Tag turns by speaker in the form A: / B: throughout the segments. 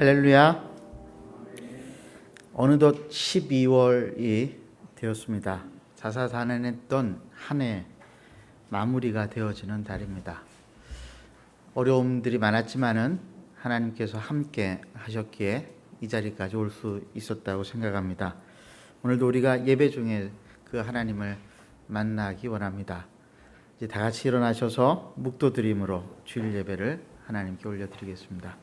A: 할렐루야. 어느덧 12월이 되었습니다. 자사다난했던 한 해 마무리가 되어지는 달입니다. 어려움들이 많았지만은 하나님께서 함께 하셨기에 이 자리까지 올 수 있었다고 생각합니다. 오늘도 우리가 예배 중에 그 하나님을 만나기 원합니다. 이제 다 같이 일어나셔서 묵도드림으로 주일 예배를 하나님께 올려드리겠습니다.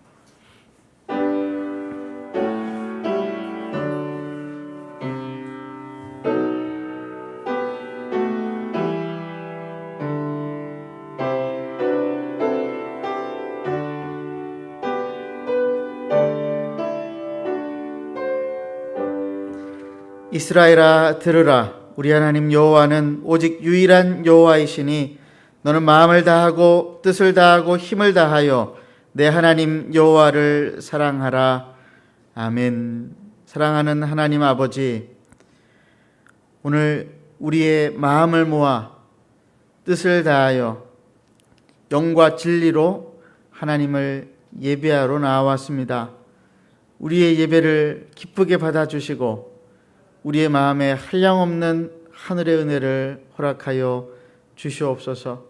A: 이스라엘아 들으라. 우리 하나님 여호와는 오직 유일한 여호와이시니 너는 마음을 다하고 뜻을 다하고 힘을 다하여 내 하나님 여호와를 사랑하라. 아멘. 사랑하는 하나님 아버지, 오늘 우리의 마음을 모아 뜻을 다하여 영과 진리로 하나님을 예배하러 나왔습니다. 우리의 예배를 기쁘게 받아주시고 우리의 마음에 한량없는 하늘의 은혜를 허락하여 주시옵소서.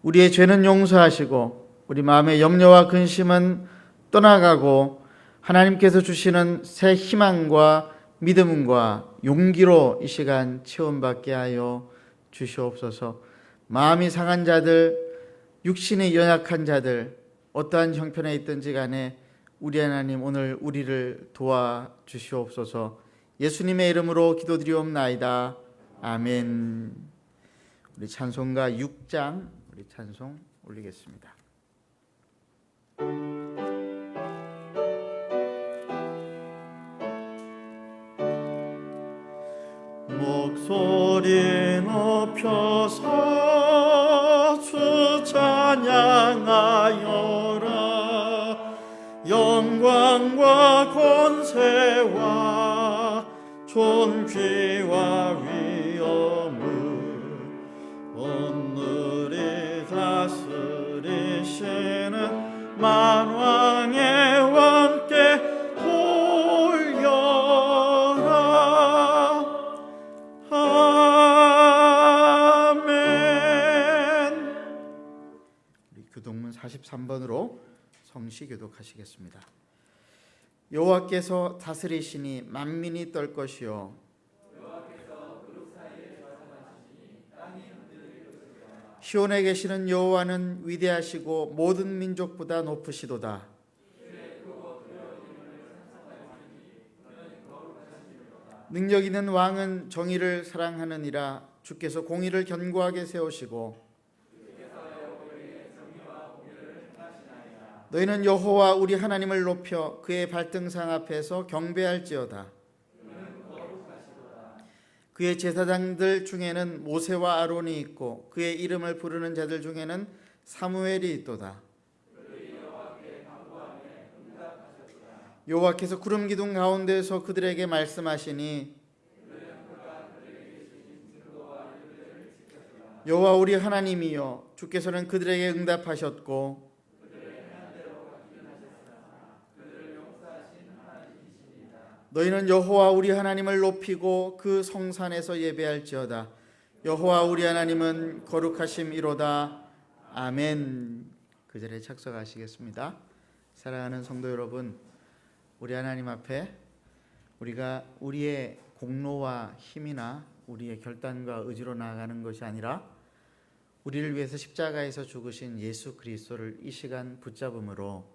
A: 우리의 죄는 용서하시고 우리 마음의 염려와 근심은 떠나가고 하나님께서 주시는 새 희망과 믿음과 용기로 이 시간 체험받게 하여 주시옵소서. 마음이 상한 자들, 육신이 연약한 자들, 어떠한 형편에 있든지 간에 우리 하나님 오늘 우리를 도와주시옵소서. 예수님의 이름으로 기도드리옵나이다. 아멘. 우리 찬송가 6장 우리 찬송 올리겠습니다.
B: 목소리 높여서 주 찬양하여라. 영광과 권세와 존귀와 위엄을 오늘이 다스리시는 만왕의 왕께 돌려라. 아멘.
A: 우리 교동문 43번으로 성시 교독하시겠습니다. 여호와께서 다스리시니 만민이 떨 것이요 시온에 계시는 여호와는 위대하시고 모든 민족보다 높으시도다. 능력 있는 왕은 정의를 사랑하느니라. 주께서 공의를 견고하게 세우시고 너희는 여호와 우리 하나님을 높여 그의 발등상 앞에서 경배할지어다. 그의 제사장들 중에는 모세와 아론이 있고 그의 이름을 부르는 자들 중에는 사무엘이 있도다. 여호와께서 구름 기둥 가운데서 그들에게 말씀하시니 여호와 우리 하나님이여 주께서는 그들에게 응답하셨고 너희는 여호와 우리 하나님을 높이고 그 성산에서 예배할지어다. 여호와 우리 하나님은 거룩하심이로다. 아멘. 그 자리에 착석하시겠습니다. 사랑하는 성도 여러분, 우리 하나님 앞에 우리가 우리의 공로와 힘이나 우리의 결단과 의지로 나아가는 것이 아니라 우리를 위해서 십자가에서 죽으신 예수 그리스도를 이 시간 붙잡음으로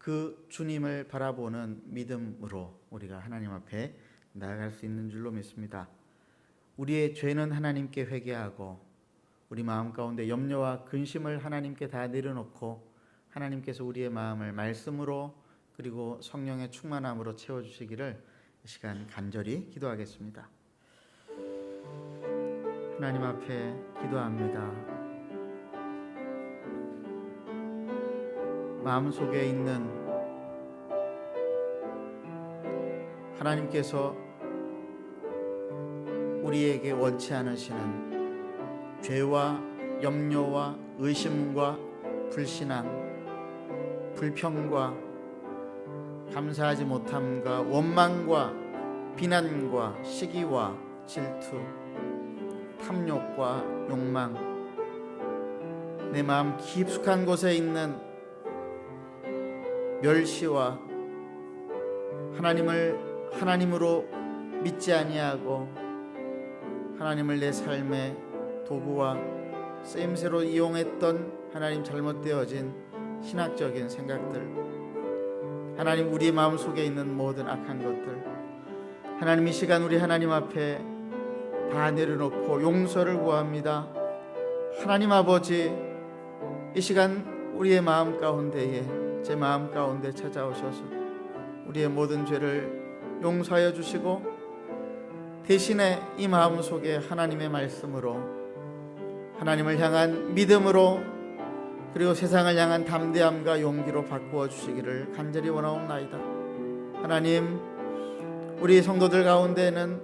A: 그 주님을 바라보는 믿음으로 우리가 하나님 앞에 나아갈 수 있는 줄로 믿습니다. 우리의 죄는 하나님께 회개하고 우리 마음 가운데 염려와 근심을 하나님께 다 내려놓고 하나님께서 우리의 마음을 말씀으로 그리고 성령의 충만함으로 채워주시기를 이 시간 간절히 기도하겠습니다. 하나님 앞에 기도합니다. 마음속에 있는 하나님께서 우리에게 원치 않으시는 죄와 염려와 의심과 불신앙, 불평과 감사하지 못함과 원망과 비난과 시기와 질투, 탐욕과 욕망, 내 마음 깊숙한 곳에 있는 멸시와 하나님을 하나님으로 믿지 아니하고 하나님을 내 삶의 도구와 쓰임새로 이용했던 하나님 잘못되어진 신학적인 생각들, 하나님 우리의 마음속에 있는 모든 악한 것들, 하나님 이 시간 우리 하나님 앞에 다 내려놓고 용서를 구합니다. 하나님 아버지, 이 시간 우리의 마음 가운데에, 제 마음 가운데 찾아오셔서 우리의 모든 죄를 용서하여 주시고 대신에 이 마음 속에 하나님의 말씀으로, 하나님을 향한 믿음으로, 그리고 세상을 향한 담대함과 용기로 바꾸어 주시기를 간절히 원하옵나이다. 하나님, 우리 성도들 가운데에는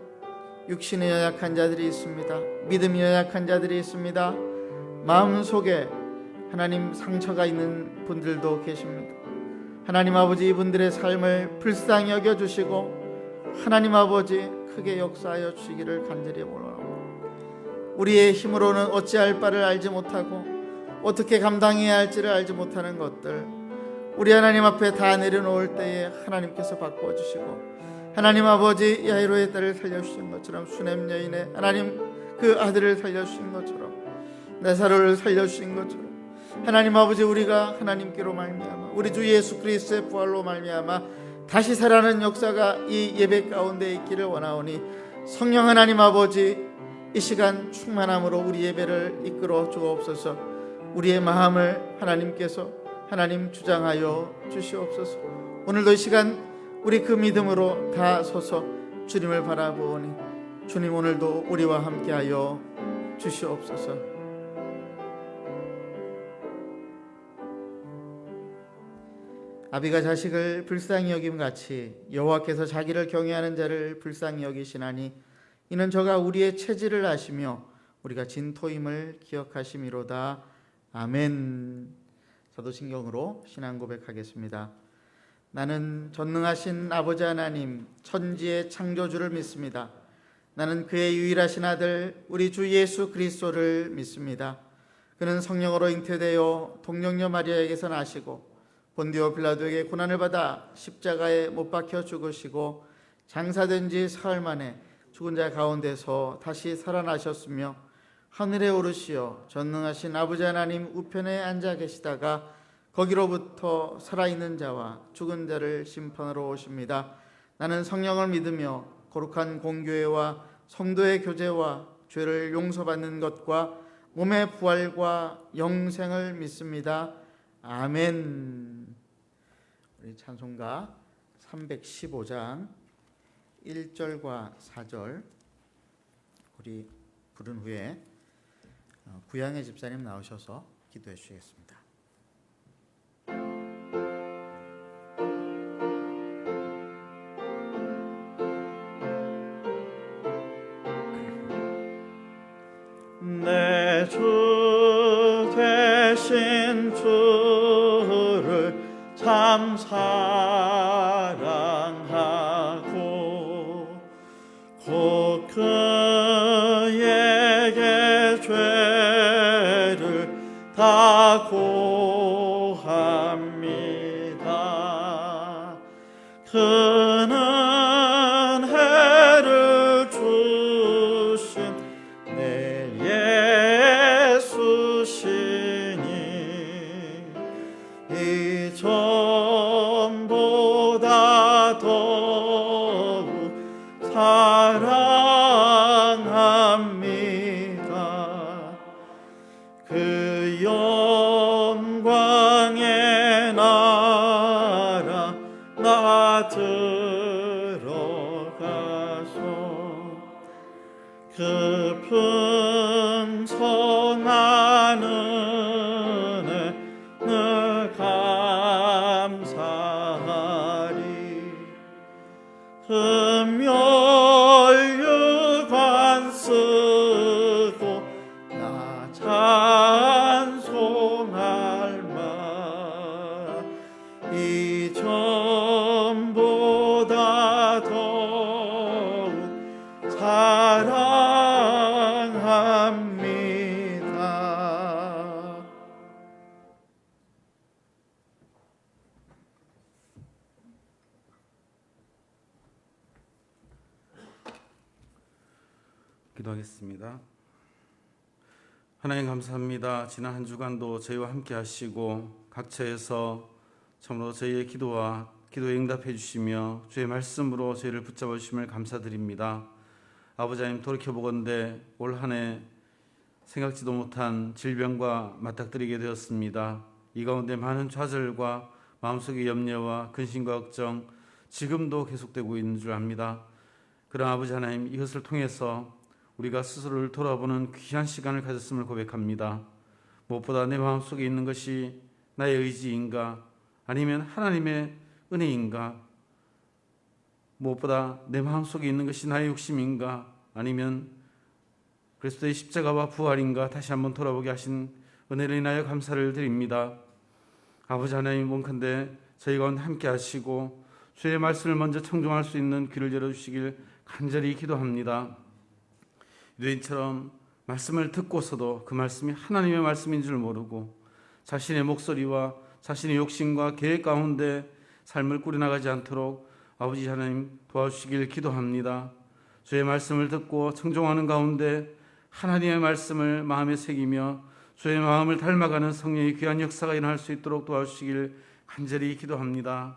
A: 육신에 연약한 자들이 있습니다. 믿음이 연약한 자들이 있습니다. 마음속에 하나님 상처가 있는 분들도 계십니다. 하나님 아버지, 이분들의 삶을 불쌍히 여겨주시고 하나님 아버지 크게 역사하여 주시기를 간절히 원하옵니다. 우리의 힘으로는 어찌할 바를 알지 못하고 어떻게 감당해야 할지를 알지 못하는 것들, 우리 하나님 앞에 다 내려놓을 때에 하나님께서 바꾸어 주시고, 하나님 아버지 야이로의 딸을 살려주신 것처럼, 수넴 여인의 하나님 그 아들을 살려주신 것처럼, 나사로를 살려주신 것처럼, 하나님 아버지 우리가 하나님께로 말미암아 우리 주 예수 그리스도의 부활로 말미암아 다시 살아나는 역사가 이 예배 가운데 있기를 원하오니, 성령 하나님 아버지 이 시간 충만함으로 우리 예배를 이끌어 주옵소서. 우리의 마음을 하나님께서 하나님 주장하여 주시옵소서. 오늘도 이 시간 우리 그 믿음으로 다 서서 주님을 바라보니, 주님 오늘도 우리와 함께하여 주시옵소서. 아비가 자식을 불쌍히 여김같이 여호와께서 자기를 경외하는 자를 불쌍히 여기시나니 이는 저가 우리의 체질을 아시며 우리가 진토임을 기억하심이로다. 아멘. 사도신경으로 신앙 고백하겠습니다. 나는 전능하신 아버지 하나님 천지의 창조주를 믿습니다. 나는 그의 유일하신 아들 우리 주 예수 그리스도를 믿습니다. 그는 성령으로 잉태되어 동정녀 마리아에게서 나시고 본디오 빌라도에게 고난을 받아 십자가에 못 박혀 죽으시고 장사된 지 사흘 만에 죽은 자 가운데서 다시 살아나셨으며 하늘에 오르시어 전능하신 아버지 하나님 우편에 앉아 계시다가 거기로부터 살아있는 자와 죽은 자를 심판하러 오십니다. 나는 성령을 믿으며 거룩한 공교회와 성도의 교제와 죄를 용서받는 것과 몸의 부활과 영생을 믿습니다. 아멘. 우리 찬송가 315장 1절과 4절 우리 부른 후에 구양의 집사님 나오셔서 기도해 주시겠습니다.
B: 내 주 되신 주를 참 사랑하고 곧 그에게 죄를 다 고합니다. 그는 해를 주신 내 예수시니 이 전보다 더욱 사랑합니다. 그 영광의 나라 나 들어가서 그 풍성한 은혜 늘 감사하리. 금멸유관 쓰고 나 찬송할 마 이 전 기도하겠습니다. 하나님 감사합니다. 지난 한 주간도 저희와 함께 하시고 각처에서 참으로 저희의 기도에 응답해 주시며 주의 말씀으로 저희를 붙잡아 주심을 감사드립니다. 아버지 하나님, 돌이켜보건대 올 한 해 생각지도 못한 질병과 맞닥뜨리게 되었습니다. 이 가운데 많은 좌절과 마음속의 염려와 근심과 걱정 지금도 계속되고 있는 줄 압니다. 그러나 아버지 하나님, 이것을 통해서 우리가 스스로를 돌아보는 귀한 시간을 가졌음을 고백합니다. 무엇보다 내 마음속에 있는 것이 나의 의지인가 아니면 하나님의 은혜인가, 무엇보다 내 마음속에 있는 것이 나의 욕심인가 아니면 그리스도의 십자가와 부활인가, 다시 한번 돌아보게 하신 은혜를 인하여 감사를 드립니다. 아버지 하나님, 원컨대 저희 가운데 함께 하시고 주의 말씀을 먼저 청종할 수 있는 귀를 열어주시길 간절히 기도합니다. 유대인처럼 말씀을 듣고서도 그 말씀이 하나님의 말씀인 줄 모르고 자신의 목소리와 자신의 욕심과 계획 가운데 삶을 꾸려나가지 않도록 아버지 하나님 도와주시길 기도합니다. 주의 말씀을 듣고 청종하는 가운데 하나님의 말씀을 마음에 새기며 주의 마음을 닮아가는 성령의 귀한 역사가 일어날 수 있도록 도와주시길 간절히 기도합니다.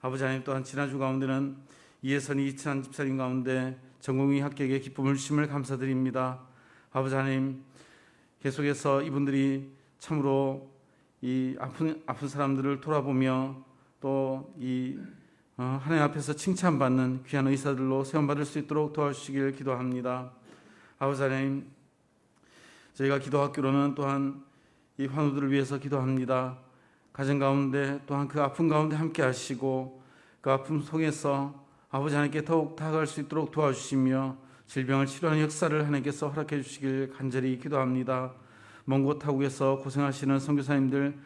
B: 아버지 하나님, 또한 지난주 가운데는 이해선이 이찬 집사님 가운데 전공의 합격에 기쁨을 주심을 감사드립니다. 아버지 하나님, 계속해서 이분들이 참으로 이 아픈 사람들을 돌아보며 또 이 하나님 앞에서 칭찬받는 귀한 의사들로 세움받을 수 있도록 도와주시길 기도합니다. 아버지 하나님, 저희가 기도학교로는 또한 이 환우들을 위해서 기도합니다. 가정 가운데 또한 그 아픔 가운데 함께 하시고 그 아픔 속에서 아버지 하나님께 더욱 다가갈 수 있도록 도와주시며 질병을 치료하는 역사를 하나님께서 허락해 주시길 간절히 기도합니다. 먼 곳 타국에서 고생하시는 선교사님들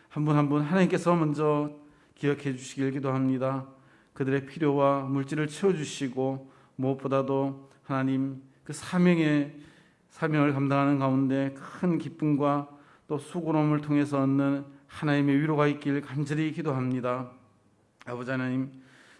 B: 한 분 한 분 하나님께서 먼저 기억해 주시길 기도합니다. 그들의 필요와 물질을 채워주시고 무엇보다도 하나님 그 사명을 감당하는 가운데 큰 기쁨과 또 수고로움을 통해서 얻는 하나님의 위로가 있길 간절히 기도합니다. 아버지 하나님,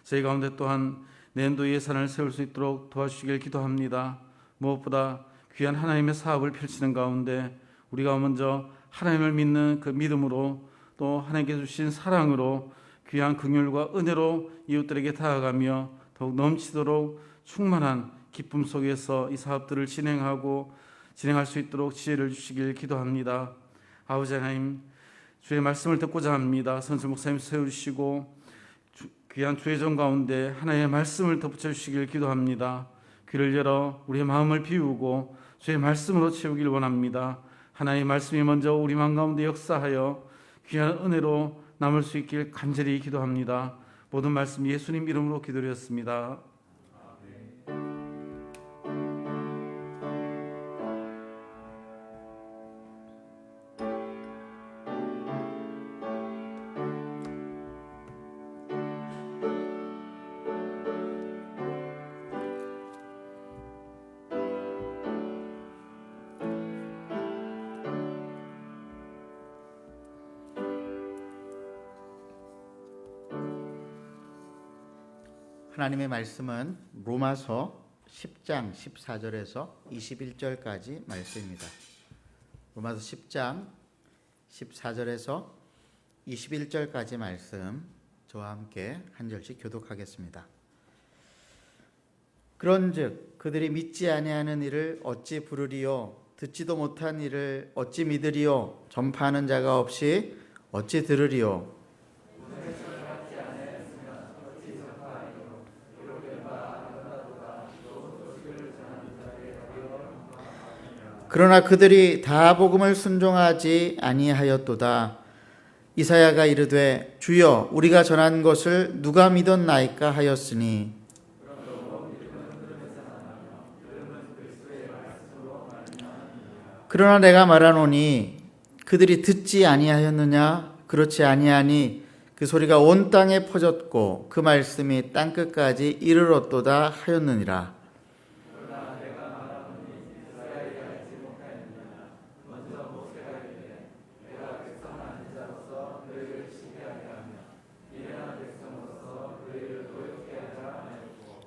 B: 저희 가운데 또한 내년도 예산을 세울 수 있도록 도와주시길 기도합니다. 무엇보다 귀한 하나님의 사업을 펼치는 가운데 우리가 먼저 하나님을 믿는 그 믿음으로 또 하나님께서 주신 사랑으로 귀한 긍휼과 은혜로 이웃들에게 다가가며 더욱 넘치도록 충만한 기쁨 속에서 이 사업들을 진행할 수 있도록 지혜를 주시길 기도합니다. 아버지 하나님, 주의 말씀을 듣고자 합니다. 선수 목사님 세우시고 귀한 주의 종 가운데 하나님의 말씀을 덧붙여 주시길 기도합니다. 귀를 열어 우리의 마음을 비우고 주의 말씀으로 채우길 원합니다. 하나님의 말씀이 먼저 우리 마음 가운데 역사하여 귀한 은혜로 남을 수 있길 간절히 기도합니다. 모든 말씀 예수님 이름으로 기도드렸습니다.
A: 하나님의 말씀은 로마서 10장 14절에서 21절까지 말씀입니다. 로마서 10장 14절에서 21절까지 말씀 저와 함께 한 절씩 교독하겠습니다. 그런즉 그들이 믿지 아니하는 일을 어찌 부르리요, 듣지도 못한 일을 어찌 믿으리요, 전파하는 자가 없이 어찌 들으리요. 그러나 그들이 다 복음을 순종하지 아니하였도다. 이사야가 이르되 주여 우리가 전한 것을 누가 믿었나이까 하였으니 그러나 내가 말하노니 그들이 듣지 아니하였느냐? 그렇지 아니하니 그 소리가 온 땅에 퍼졌고 그 말씀이 땅끝까지 이르렀도다 하였느니라.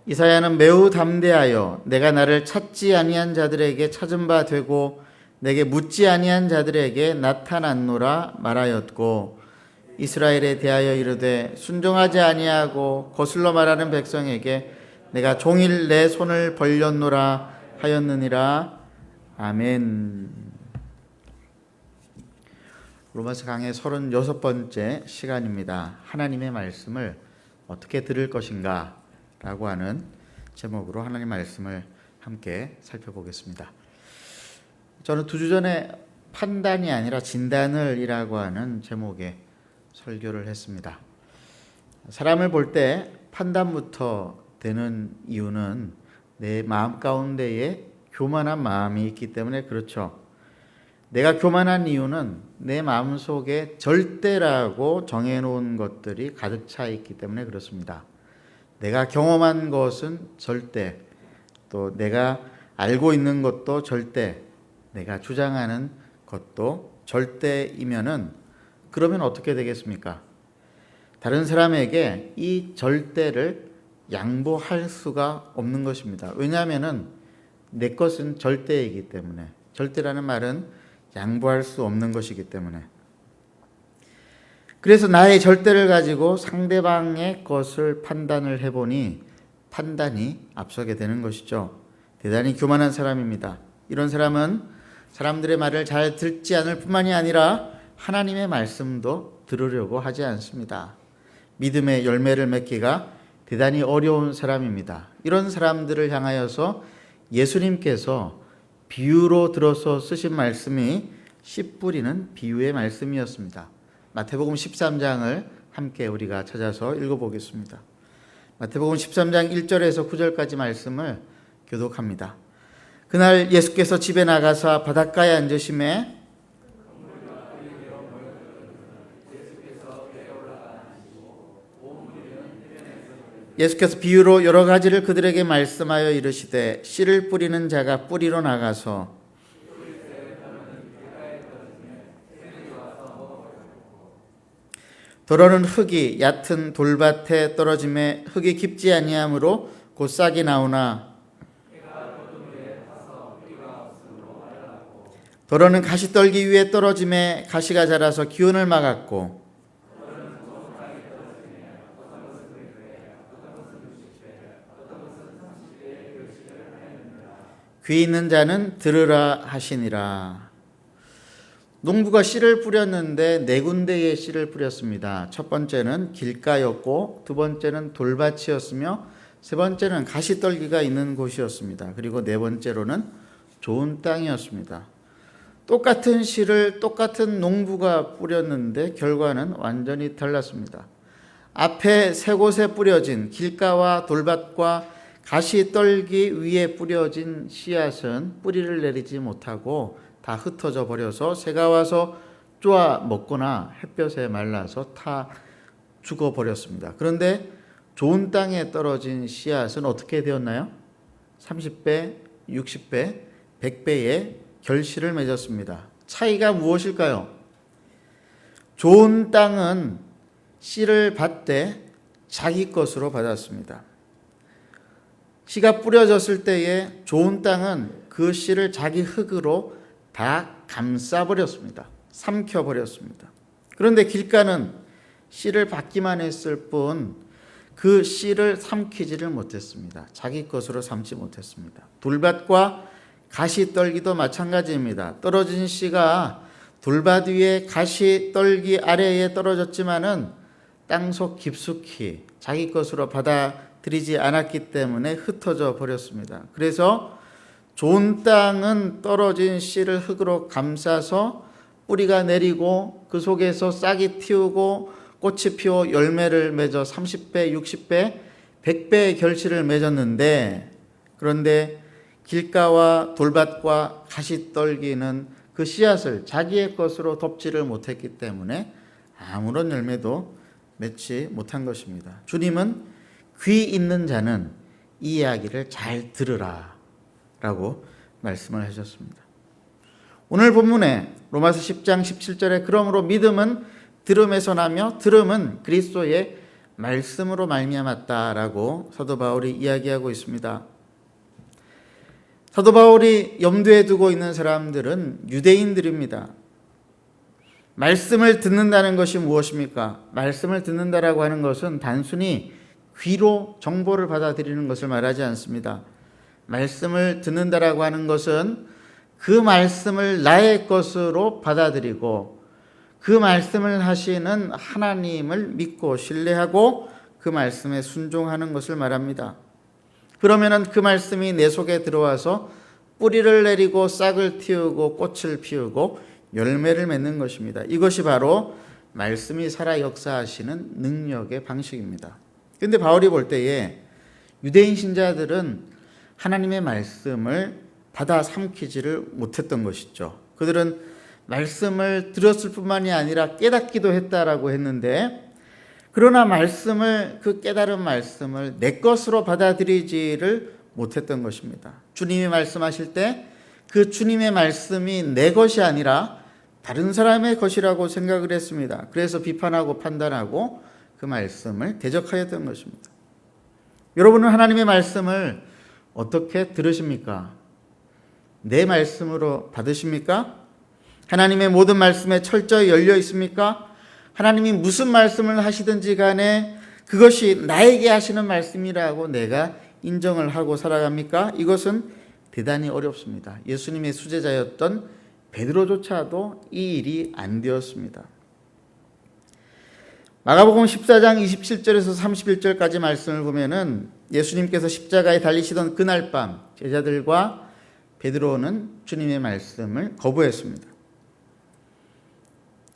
A: 이사야는 매우 담대하여 내가 나를 찾지 아니한 자들에게 찾은 바 되고 내게 묻지 아니한 자들에게 나타났노라 말하였고, 이스라엘에 대하여 이르되 순종하지 아니하고 거슬러 말하는 백성에게 내가 종일 내 손을 벌렸노라 하였느니라. 아멘. 로마서 강의 36번째 시간입니다. 하나님의 말씀을 어떻게 들을 것인가 라고 하는 제목으로 하나님의 말씀을 함께 살펴보겠습니다. 저는 2주 전에 판단이 아니라 진단을 이라고 하는 제목의 설교를 했습니다. 사람을 볼 때 판단부터 되는 이유는 내 마음 가운데에 교만한 마음이 있기 때문에 그렇죠. 내가 교만한 이유는 내 마음속에 절대라고 정해놓은 것들이 가득 차 있기 때문에 그렇습니다. 내가 경험한 것은 절대, 또 내가 알고 있는 것도 절대, 내가 주장하는 것도 절대이면은 그러면 어떻게 되겠습니까? 다른 사람에게 이 절대를 양보할 수가 없는 것입니다. 왜냐하면은 내 것은 절대이기 때문에, 절대라는 말은 양보할 수 없는 것이기 때문에. 그래서 나의 절대를 가지고 상대방의 것을 판단을 해보니 판단이 앞서게 되는 것이죠. 대단히 교만한 사람입니다. 이런 사람은 사람들의 말을 잘 듣지 않을 뿐만이 아니라 하나님의 말씀도 들으려고 하지 않습니다. 믿음의 열매를 맺기가 대단히 어려운 사람입니다. 이런 사람들을 향하여서 예수님께서 비유로 들어서 쓰신 말씀이 씨 뿌리는 비유의 말씀이었습니다. 마태복음 13장을 함께 우리가 찾아서 읽어보겠습니다. 마태복음 13장 1절에서 9절까지 말씀을 교독합니다. 그날 예수께서 집에 나가사 바닷가에 앉으심에 예수께서 비유로 여러 가지를 그들에게 말씀하여 이르시되 씨를 뿌리는 자가 뿌리로 나가서 더러는 흙이 얕은 돌밭에 떨어짐에 흙이 깊지 아니하므로 곧 싹이 나오나 더러는 가시떨기 위에 떨어짐에 가시가 자라서 기운을 막았고 귀 있는 자는 들으라 하시니라. 농부가 씨를 뿌렸는데 4군데의 씨를 뿌렸습니다. 첫 번째는 길가였고, 두 번째는 돌밭이었으며, 세 번째는 가시떨기가 있는 곳이었습니다. 그리고 네 번째로는 좋은 땅이었습니다. 똑같은 씨를 똑같은 농부가 뿌렸는데 결과는 완전히 달랐습니다. 앞에 세 곳에 뿌려진 길가와 돌밭과 가시떨기 위에 뿌려진 씨앗은 뿌리를 내리지 못하고 다 흩어져 버려서 새가 와서 쪼아 먹거나 햇볕에 말라서 타 죽어버렸습니다. 그런데 좋은 땅에 떨어진 씨앗은 어떻게 되었나요? 30배, 60배, 100배의 결실을 맺었습니다. 차이가 무엇일까요? 좋은 땅은 씨를 받되 자기 것으로 받았습니다. 씨가 뿌려졌을 때에 좋은 땅은 그 씨를 자기 흙으로 다 감싸버렸습니다. 삼켜버렸습니다. 그런데 길가는 씨를 받기만 했을 뿐 그 씨를 삼키지를 못했습니다. 자기 것으로 삼지 못했습니다. 돌밭과 가시떨기도 마찬가지입니다. 떨어진 씨가 돌밭 위에 가시떨기 아래에 떨어졌지만은 땅속 깊숙이 자기 것으로 받아들이지 않았기 때문에 흩어져 버렸습니다. 그래서 좋은 땅은 떨어진 씨를 흙으로 감싸서 뿌리가 내리고 그 속에서 싹이 틔우고 꽃이 피워 열매를 맺어 30배, 60배, 100배의 결실을 맺었는데, 그런데 길가와 돌밭과 가시떨기는 그 씨앗을 자기의 것으로 덮지를 못했기 때문에 아무런 열매도 맺지 못한 것입니다. 주님은 귀 있는 자는 이 이야기를 잘 들으라 라고 말씀을 하셨습니다. 오늘 본문에 로마서 10장 17절에 그러므로 믿음은 들음에서 나며 들음은 그리스도의 말씀으로 말미암았다라고 사도 바울이 이야기하고 있습니다. 사도 바울이 염두에 두고 있는 사람들은 유대인들입니다. 말씀을 듣는다는 것이 무엇입니까? 말씀을 듣는다라고 하는 것은 단순히 귀로 정보를 받아들이는 것을 말하지 않습니다. 말씀을 듣는다라고 하는 것은 그 말씀을 나의 것으로 받아들이고 그 말씀을 하시는 하나님을 믿고 신뢰하고 그 말씀에 순종하는 것을 말합니다. 그러면은 그 말씀이 내 속에 들어와서 뿌리를 내리고 싹을 틔우고 꽃을 피우고 열매를 맺는 것입니다. 이것이 바로 말씀이 살아 역사하시는 능력의 방식입니다. 그런데 바울이 볼 때에 유대인 신자들은 하나님의 말씀을 받아 삼키지를 못했던 것이죠. 그들은 말씀을 들었을 뿐만이 아니라 깨닫기도 했다라고 했는데, 그러나 그 깨달은 말씀을 내 것으로 받아들이지를 못했던 것입니다. 주님이 말씀하실 때 그 주님의 말씀이 내 것이 아니라 다른 사람의 것이라고 생각을 했습니다. 그래서 비판하고 판단하고 그 말씀을 대적하였던 것입니다. 여러분은 하나님의 말씀을 어떻게 들으십니까? 내 말씀으로 받으십니까? 하나님의 모든 말씀에 철저히 열려 있습니까? 하나님이 무슨 말씀을 하시든지 간에 그것이 나에게 하시는 말씀이라고 내가 인정을 하고 살아갑니까? 이것은 대단히 어렵습니다. 예수님의 수제자였던 베드로조차도 이 일이 안 되었습니다. 마가복음 14장 27절에서 31절까지 말씀을 보면은 예수님께서 십자가에 달리시던 그날 밤 제자들과 베드로는 주님의 말씀을 거부했습니다.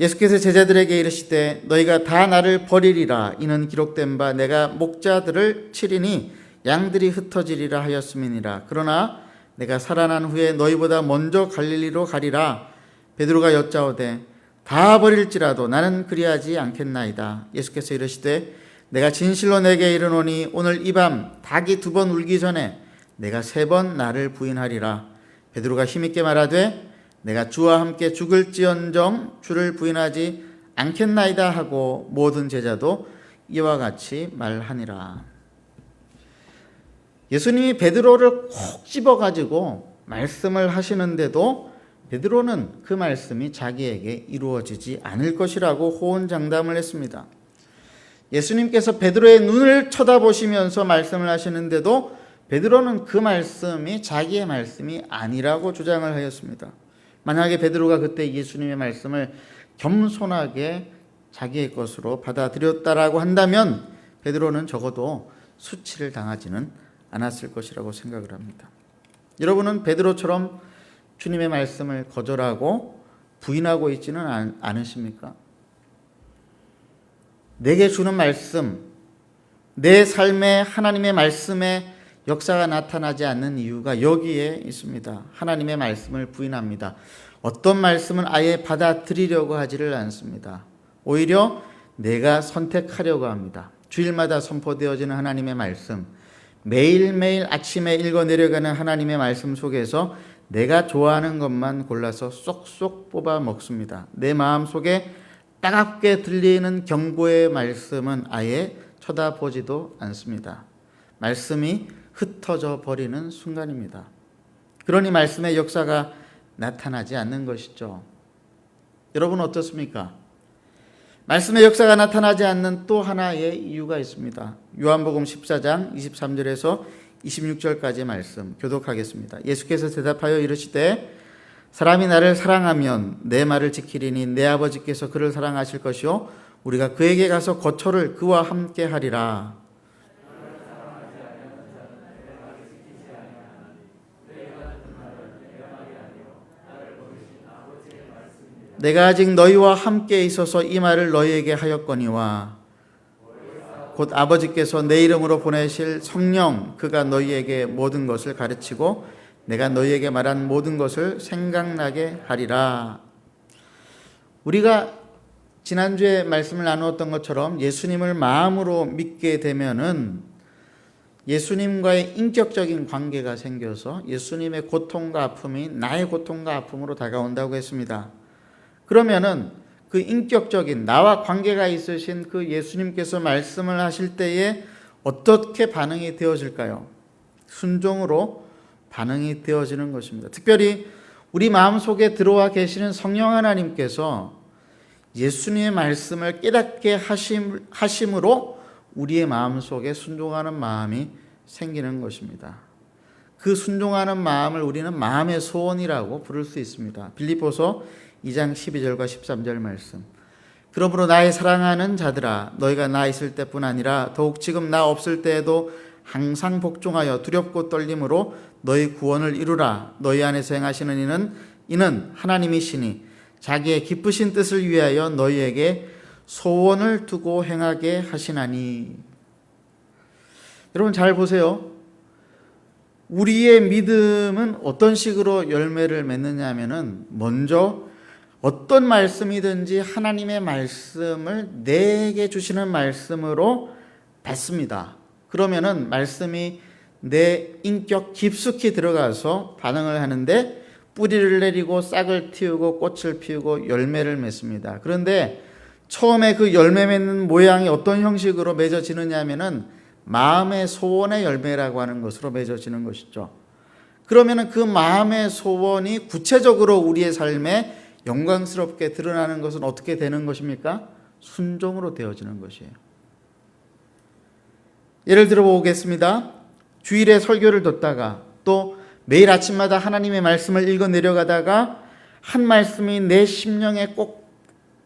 A: 예수께서 제자들에게 이르시되 너희가 다 나를 버리리라. 이는 기록된 바 내가 목자들을 치리니 양들이 흩어지리라 하였음이니라. 그러나 내가 살아난 후에 너희보다 먼저 갈릴리로 가리라. 베드로가 여짜오되 다 버릴지라도 나는 그리하지 않겠나이다. 예수께서 이르시되 내가 진실로 내게 이르노니 오늘 이 밤 닭이 2번 울기 전에 내가 3번 나를 부인하리라. 베드로가 힘있게 말하되 내가 주와 함께 죽을지언정 주를 부인하지 않겠나이다 하고 모든 제자도 이와 같이 말하니라. 예수님이 베드로를 콕 집어가지고 말씀을 하시는데도 베드로는 그 말씀이 자기에게 이루어지지 않을 것이라고 호언장담을 했습니다. 예수님께서 베드로의 눈을 쳐다보시면서 말씀을 하시는데도 베드로는 그 말씀이 자기의 말씀이 아니라고 주장을 하였습니다. 만약에 베드로가 그때 예수님의 말씀을 겸손하게 자기의 것으로 받아들였다라고 한다면 베드로는 적어도 수치를 당하지는 않았을 것이라고 생각을 합니다. 여러분은 베드로처럼 주님의 말씀을 거절하고 부인하고 있지는 않으십니까? 내게 주는 말씀, 내 삶에 하나님의 말씀의 역사가 나타나지 않는 이유가 여기에 있습니다. 하나님의 말씀을 부인합니다. 어떤 말씀은 아예 받아들이려고 하지를 않습니다. 오히려 내가 선택하려고 합니다. 주일마다 선포되어지는 하나님의 말씀, 매일매일 아침에 읽어 내려가는 하나님의 말씀 속에서 내가 좋아하는 것만 골라서 쏙쏙 뽑아 먹습니다. 내 마음속에 따갑게 들리는 경고의 말씀은 아예 쳐다보지도 않습니다. 말씀이 흩어져 버리는 순간입니다. 그러니 말씀의 역사가 나타나지 않는 것이죠. 여러분 어떻습니까? 말씀의 역사가 나타나지 않는 또 하나의 이유가 있습니다. 요한복음 14장 23절에서 26절까지의 말씀 교독하겠습니다. 예수께서 대답하여 이르시되 사람이 나를 사랑하면 내 말을 지키리니 내 아버지께서 그를 사랑하실 것이요 우리가 그에게 가서 거처를 그와 함께 하리라. 내가 아직 너희와 함께 있어서 이 말을 너희에게 하였거니와 곧 아버지께서 내 이름으로 보내실 성령 그가 너희에게 모든 것을 가르치고 내가 너희에게 말한 모든 것을 생각나게 하리라. 우리가 지난주에 말씀을 나누었던 것처럼 예수님을 마음으로 믿게 되면은 예수님과의 인격적인 관계가 생겨서 예수님의 고통과 아픔이 나의 고통과 아픔으로 다가온다고 했습니다. 그러면은 그 인격적인 나와 관계가 있으신 그 예수님께서 말씀을 하실 때에 어떻게 반응이 되어질까요? 순종으로 반응이 되어지는 것입니다. 특별히 우리 마음속에 들어와 계시는 성령 하나님께서 예수님의 말씀을 깨닫게 하심으로 우리의 마음속에 순종하는 마음이 생기는 것입니다. 그 순종하는 마음을 우리는 마음의 소원이라고 부를 수 있습니다. 빌립보서 2장 12절과 13절 말씀. 그러므로 나의 사랑하는 자들아 너희가 나 있을 때뿐 아니라 더욱 지금 나 없을 때에도 항상 복종하여 두렵고 떨림으로 너희 구원을 이루라. 너희 안에서 행하시는 이는 하나님이시니 자기의 기쁘신 뜻을 위하여 너희에게 소원을 두고 행하게 하시나니. 여러분 잘 보세요. 우리의 믿음은 어떤 식으로 열매를 맺느냐 하면은 먼저 어떤 말씀이든지 하나님의 말씀을 내게 주시는 말씀으로 받습니다. 그러면은 말씀이 내 인격 깊숙이 들어가서 반응을 하는데 뿌리를 내리고 싹을 틔우고 꽃을 피우고 열매를 맺습니다. 그런데 처음에 그 열매 맺는 모양이 어떤 형식으로 맺어지느냐 하면은 마음의 소원의 열매라고 하는 것으로 맺어지는 것이죠. 그러면은 그 마음의 소원이 구체적으로 우리의 삶에 영광스럽게 드러나는 것은 어떻게 되는 것입니까? 순종으로 되어지는 것이에요. 예를 들어 보겠습니다. 주일에 설교를 듣다가 또 매일 아침마다 하나님의 말씀을 읽어 내려가다가 한 말씀이 내 심령에 꼭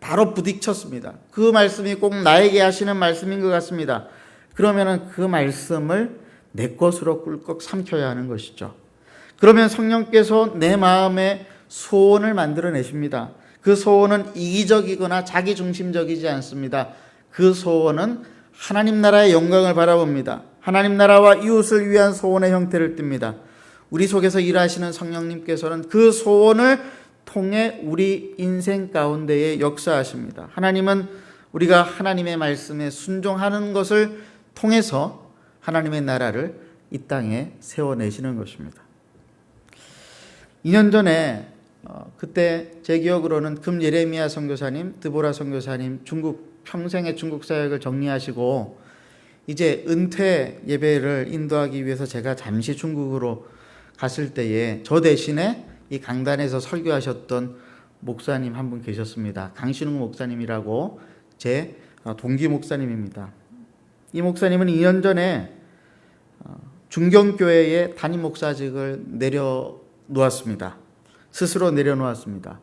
A: 바로 부딪혔습니다. 그 말씀이 꼭 나에게 하시는 말씀인 것 같습니다. 그러면은 그 말씀을 내 것으로 꿀꺽 삼켜야 하는 것이죠. 그러면 성령께서 내 마음에 소원을 만들어내십니다. 그 소원은 이기적이거나 자기중심적이지 않습니다. 그 소원은 하나님 나라의 영광을 바라봅니다. 하나님 나라와 이웃을 위한 소원의 형태를 띱니다. 우리 속에서 일하시는 성령님께서는 그 소원을 통해 우리 인생 가운데에 역사하십니다. 하나님은 우리가 하나님의 말씀에 순종하는 것을 통해서 하나님의 나라를 이 땅에 세워내시는 것입니다. 2년 전에 그때 제 기억으로는 금 예레미야 선교사님, 드보라 선교사님 평생의 중국 사역을 정리하시고 이제 은퇴 예배를 인도하기 위해서 제가 잠시 중국으로 갔을 때에 저 대신에 이 강단에서 설교하셨던 목사님 한 분 계셨습니다. 강신웅 목사님이라고 제 동기 목사님입니다. 이 목사님은 2년 전에 중경교회의 담임 목사직을 내려놓았습니다. 스스로 내려놓았습니다.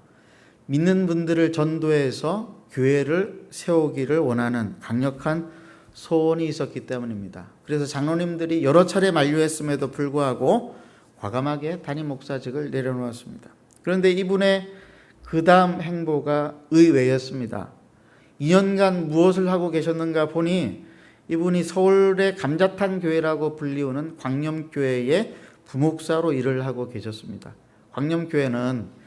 A: 믿는 분들을 전도해서 교회를 세우기를 원하는 강력한 소원이 있었기 때문입니다. 그래서 장로님들이 여러 차례 만류했음에도 불구하고 과감하게 담임 목사직을 내려놓았습니다. 그런데 이분의 그 다음 행보가 의외였습니다. 2년간 무엇을 하고 계셨는가 보니 이분이 서울의 감자탕 교회라고 불리우는 광염교회의 부목사로 일을 하고 계셨습니다. 광염교회는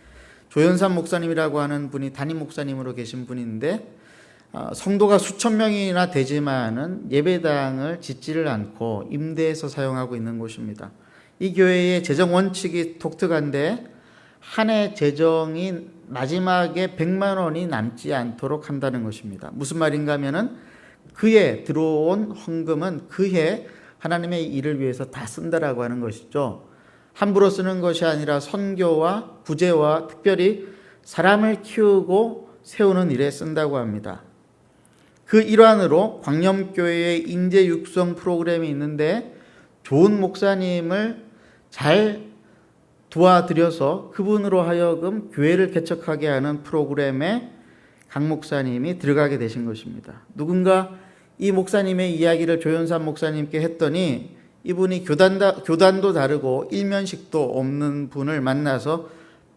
A: 조연산 목사님이라고 하는 분이 담임 목사님으로 계신 분인데 성도가 수천 명이나 되지만은 예배당을 짓지를 않고 임대해서 사용하고 있는 곳입니다. 이 교회의 재정 원칙이 독특한데 한 해 재정이 마지막에 100만 원이 남지 않도록 한다는 것입니다. 무슨 말인가 하면은 그해 들어온 헌금은 그해 하나님의 일을 위해서 다 쓴다라고 하는 것이죠. 함부로 쓰는 것이 아니라 선교와 구제와 특별히 사람을 키우고 세우는 일에 쓴다고 합니다. 그 일환으로 광염교회의 인재 육성 프로그램이 있는데 좋은 목사님을 잘 도와드려서 그분으로 하여금 교회를 개척하게 하는 프로그램에 강 목사님이 들어가게 되신 것입니다. 누군가 이 목사님의 이야기를 조연산 목사님께 했더니 이분이 교단도 다르고 일면식도 없는 분을 만나서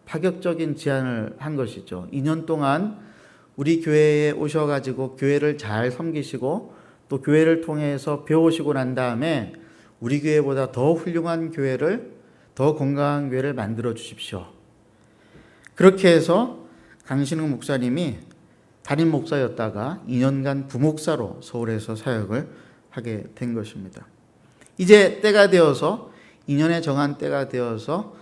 A: 파격적인 제안을 한 것이죠. 2년 동안 우리 교회에 오셔가지고 교회를 잘 섬기시고 또 교회를 통해서 배우시고 난 다음에 우리 교회보다 더 훌륭한 교회를, 더 건강한 교회를 만들어 주십시오. 그렇게 해서 강신웅 목사님이 담임 목사였다가 2년간 부목사로 서울에서 사역을 하게 된 것입니다. 이제 때가 되어서 2년에 정한 때가 되어서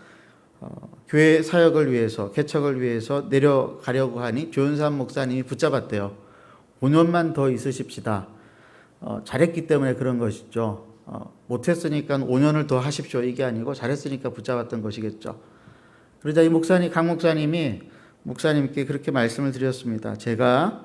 A: 교회 사역을 위해서, 개척을 위해서 내려가려고 하니 조윤삼 목사님이 붙잡았대요. 5년만 더 있으십시다. 잘했기 때문에 그런 것이죠. 못했으니까 5년을 더 하십시오. 이게 아니고 잘했으니까 붙잡았던 것이겠죠. 그러자 이 목사님, 강 목사님이 목사님께 그렇게 말씀을 드렸습니다. 제가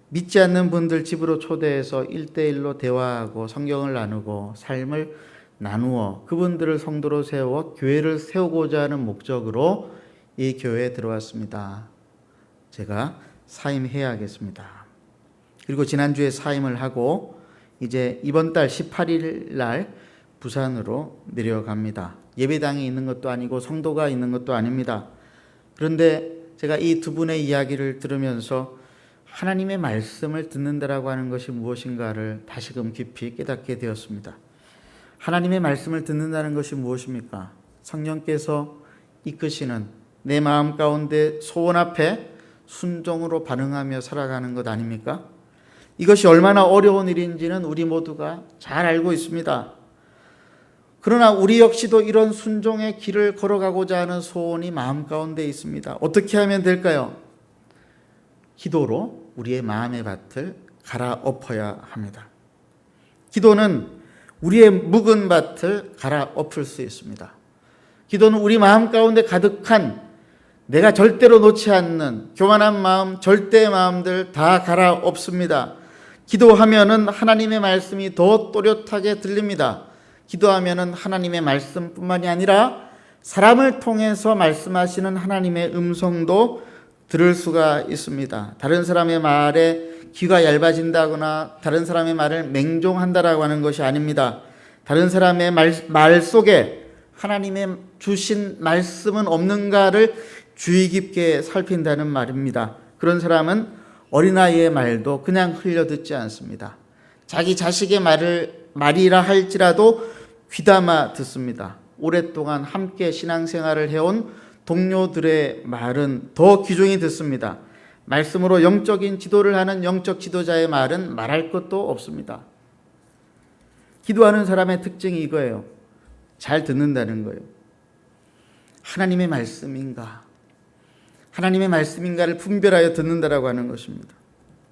A: 믿지 않는 분들 집으로 초대해서 1대1로 대화하고 성경을 나누고 삶을 나누어 그분들을 성도로 세워 교회를 세우고자 하는 목적으로 이 교회에 들어왔습니다. 제가 사임해야겠습니다. 그리고 지난주에 사임을 하고 이제 이번 달 18일 날 부산으로 내려갑니다. 예배당이 있는 것도 아니고 성도가 있는 것도 아닙니다. 그런데 제가 이 두 분의 이야기를 들으면서 하나님의 말씀을 듣는다라고 하는 것이 무엇인가를 다시금 깊이 깨닫게 되었습니다. 하나님의 말씀을 듣는다는 것이 무엇입니까? 성령께서 이끄시는 내 마음 가운데 소원 앞에 순종으로 반응하며 살아가는 것 아닙니까? 이것이 얼마나 어려운 일인지는 우리 모두가 잘 알고 있습니다. 그러나 우리 역시도 이런 순종의 길을 걸어가고자 하는 소원이 마음 가운데 있습니다. 어떻게 하면 될까요? 기도로 우리의 마음의 밭을 갈아엎어야 합니다. 기도는 우리의 묵은 밭을 갈아엎을 수 있습니다. 기도는 우리 마음 가운데 가득한 내가 절대로 놓지 않는 교만한 마음, 절대의 마음들 다 갈아엎습니다. 기도하면은 하나님의 말씀이 더 또렷하게 들립니다. 기도하면은 하나님의 말씀뿐만이 아니라 사람을 통해서 말씀하시는 하나님의 음성도 들을 수가 있습니다. 다른 사람의 말에 귀가 얇아진다거나 다른 사람의 말을 맹종한다라고 하는 것이 아닙니다. 다른 사람의 말 속에 하나님의 주신 말씀은 없는가를 주의 깊게 살핀다는 말입니다. 그런 사람은 어린아이의 말도 그냥 흘려듣지 않습니다. 자기 자식의 말이라 할지라도 귀담아 듣습니다. 오랫동안 함께 신앙생활을 해온 동료들의 말은 더 귀중히 듣습니다. 말씀으로 영적인 지도를 하는 영적 지도자의 말은 말할 것도 없습니다. 기도하는 사람의 특징이 이거예요. 잘 듣는다는 거예요. 하나님의 말씀인가? 하나님의 말씀인가를 분별하여 듣는다라고 하는 것입니다.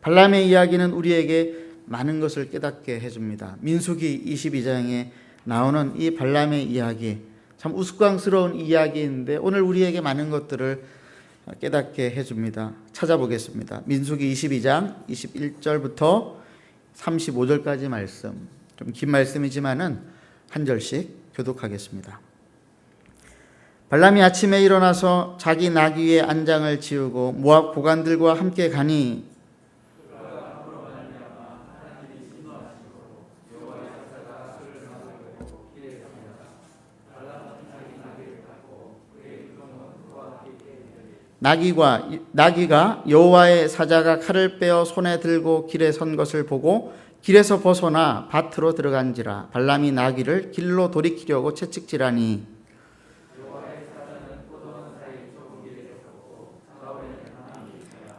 A: 발람의 이야기는 우리에게 많은 것을 깨닫게 해줍니다. 민수기 22장에 나오는 이 발람의 이야기, 참 우스꽝스러운 이야기인데 오늘 우리에게 많은 것들을 깨닫게 해줍니다. 찾아보겠습니다. 민수기 22장 21절부터 35절까지 말씀, 좀 긴 말씀이지만은 한 절씩 교독하겠습니다. 발람이 아침에 일어나서 자기 나귀 위에 안장을 지우고 모압 고관들과 함께 가니 나귀가 여호와의 사자가 칼을 빼어 손에 들고 길에 선 것을 보고 길에서 벗어나 밭으로 들어간지라. 발람이 나귀를 길로 돌이키려고 채찍질하니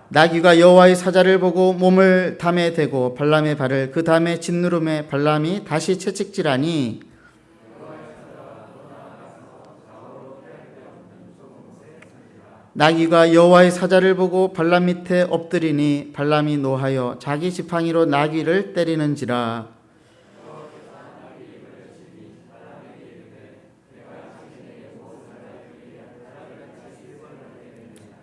A: 나귀가 여호와의 사자를 보고 몸을 담에 대고 발람의 발을 그 담에 짓누름에 발람이 다시 채찍질하니 나귀가 여호와의 사자를 보고 발람 밑에 엎드리니 발람이 노하여 자기 지팡이로 나귀를 때리는지라.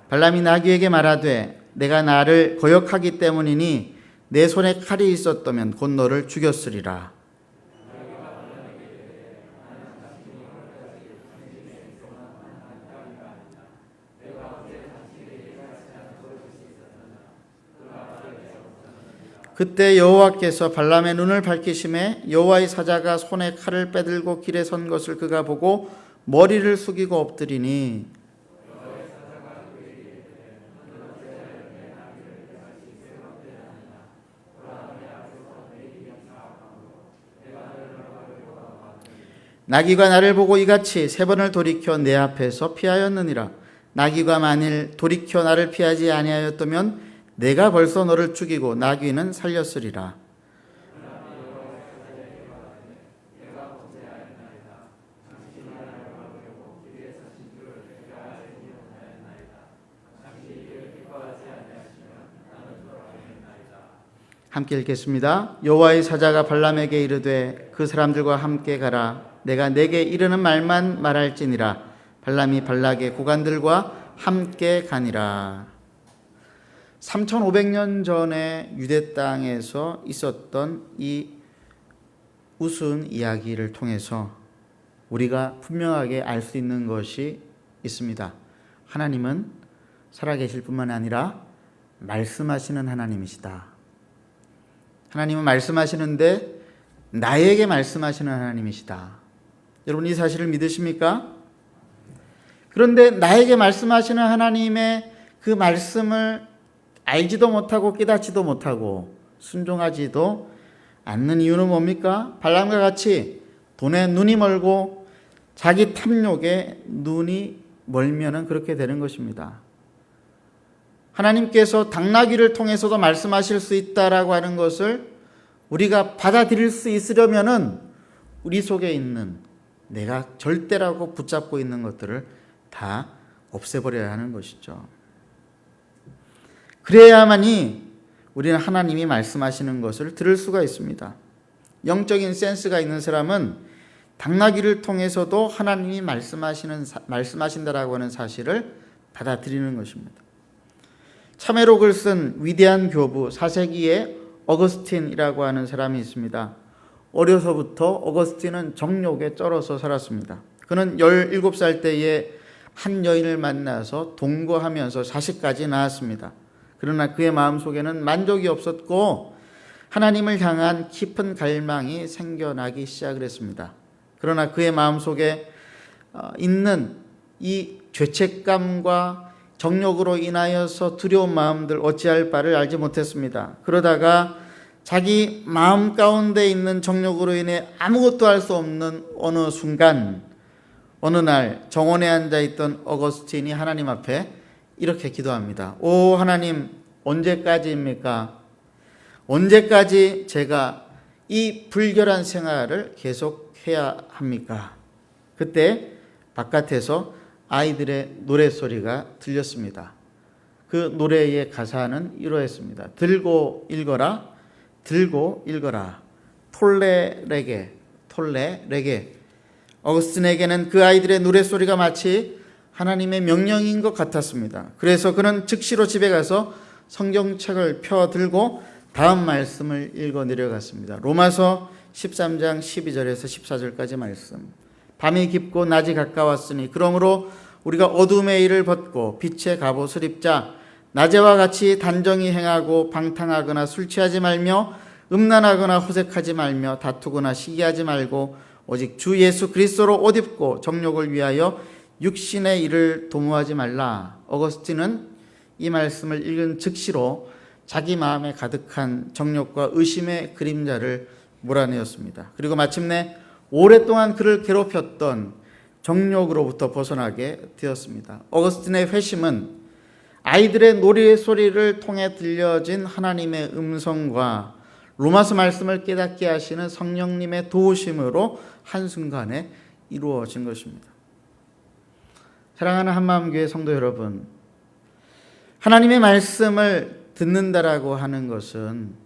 A: 발람이 나귀에게 말하되 내가 나를 거역하기 때문이니 내 손에 칼이 있었다면 곧 너를 죽였으리라. 그때 여호와께서 발람의 눈을 밝히심에 여호와의 사자가 손에 칼을 빼들고 길에 선 것을 그가 보고 머리를 숙이고 엎드리니 나귀가 나를 보고 이같이 3번을 돌이켜 내 앞에서 피하였느니라. 나귀가 만일 돌이켜 나를 피하지 아니하였다면 내가 벌써 너를 죽이고 나귀는 살렸으리라. 함께 읽겠습니다. 여호와의 사자가 발람에게 이르되 그 사람들과 함께 가라. 내가 내게 이르는 말만 말할지니라. 발람이 발락의 고관들과 함께 가니라. 3500년 전에 유대 땅에서 있었던 이 우스운 이야기를 통해서 우리가 분명하게 알 수 있는 것이 있습니다. 하나님은 살아계실 뿐만 아니라 말씀하시는 하나님이시다. 하나님은 말씀하시는데 나에게 말씀하시는 하나님이시다. 여러분 이 사실을 믿으십니까? 그런데 나에게 말씀하시는 하나님의 그 말씀을 알지도 못하고 깨닫지도 못하고 순종하지도 않는 이유는 뭡니까? 발람과 같이 돈에 눈이 멀고 자기 탐욕에 눈이 멀면은 그렇게 되는 것입니다. 하나님께서 당나귀를 통해서도 말씀하실 수 있다라고 하는 것을 우리가 받아들일 수 있으려면은 우리 속에 있는 내가 절대라고 붙잡고 있는 것들을 다 없애버려야 하는 것이죠. 그래야만이 우리는 하나님이 말씀하시는 것을 들을 수가 있습니다. 영적인 센스가 있는 사람은 당나귀를 통해서도 하나님이 말씀하신다라고 하는 사실을 받아들이는 것입니다. 참회록을 쓴 위대한 교부 4세기의 어거스틴이라고 하는 사람이 있습니다. 어려서부터 어거스틴은 정욕에 쩔어서 살았습니다. 그는 17살 때에 한 여인을 만나서 동거하면서 자식까지 낳았습니다. 그러나 그의 마음속에는 만족이 없었고 하나님을 향한 깊은 갈망이 생겨나기 시작을 했습니다. 그러나 그의 마음속에 있는 이 죄책감과 정욕으로 인하여서 두려운 마음들 어찌할 바를 알지 못했습니다. 그러다가 자기 마음 가운데 있는 정욕으로 인해 아무것도 할 수 없는 어느 순간 어느 날 정원에 앉아있던 어거스틴이 하나님 앞에 이렇게 기도합니다. 오 하나님 언제까지입니까? 언제까지 제가 이 불결한 생활을 계속해야 합니까? 그때 바깥에서 아이들의 노래소리가 들렸습니다. 그 노래의 가사는 이러했습니다. 들고 읽어라, 들고 읽어라. 톨레레게, 톨레레게. 어거스틴에게는 그 아이들의 노래소리가 마치 하나님의 명령인 것 같았습니다. 그래서 그는 즉시로 집에 가서 성경책을 펴들고 다음 말씀을 읽어 내려갔습니다. 로마서 13장 12절에서 14절까지 말씀. 밤이 깊고 낮이 가까웠으니 그러므로 우리가 어둠의 일을 벗고 빛의 갑옷을 입자. 낮에와 같이 단정히 행하고 방탕하거나 술 취하지 말며 음란하거나 호색하지 말며 다투거나 시기하지 말고 오직 주 예수 그리스도로 옷 입고 정욕을 위하여 육신의 일을 도모하지 말라. 어거스틴은 이 말씀을 읽은 즉시로 자기 마음에 가득한 정욕과 의심의 그림자를 몰아내었습니다. 그리고 마침내 오랫동안 그를 괴롭혔던 정욕으로부터 벗어나게 되었습니다. 어거스틴의 회심은 아이들의 노래소리를 통해 들려진 하나님의 음성과 로마서 말씀을 깨닫게 하시는 성령님의 도우심으로 한순간에 이루어진 것입니다. 사랑하는 한마음교회 성도 여러분, 하나님의 말씀을 듣는다라고 하는 것은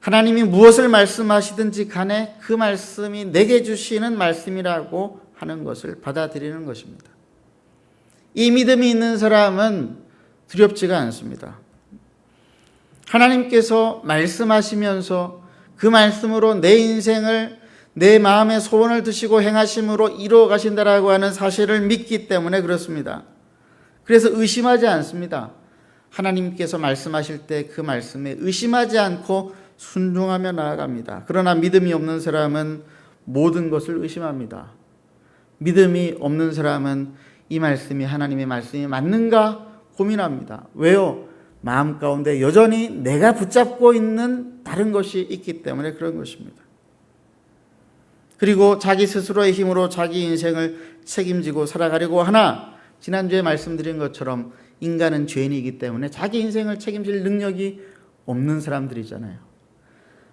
A: 하나님이 무엇을 말씀하시든지 간에 그 말씀이 내게 주시는 말씀이라고 하는 것을 받아들이는 것입니다. 이 믿음이 있는 사람은 두렵지가 않습니다. 하나님께서 말씀하시면서 그 말씀으로 내 인생을 내 마음의 소원을 드시고 행하심으로 이루어 가신다라고 하는 사실을 믿기 때문에 그렇습니다. 그래서 의심하지 않습니다. 하나님께서 말씀하실 때 그 말씀에 의심하지 않고 순종하며 나아갑니다. 그러나 믿음이 없는 사람은 모든 것을 의심합니다. 믿음이 없는 사람은 이 말씀이 하나님의 말씀이 맞는가 고민합니다. 왜요? 마음 가운데 여전히 내가 붙잡고 있는 다른 것이 있기 때문에 그런 것입니다. 그리고 자기 스스로의 힘으로 자기 인생을 책임지고 살아가려고 하나 지난주에 말씀드린 것처럼 인간은 죄인이기 때문에 자기 인생을 책임질 능력이 없는 사람들이잖아요.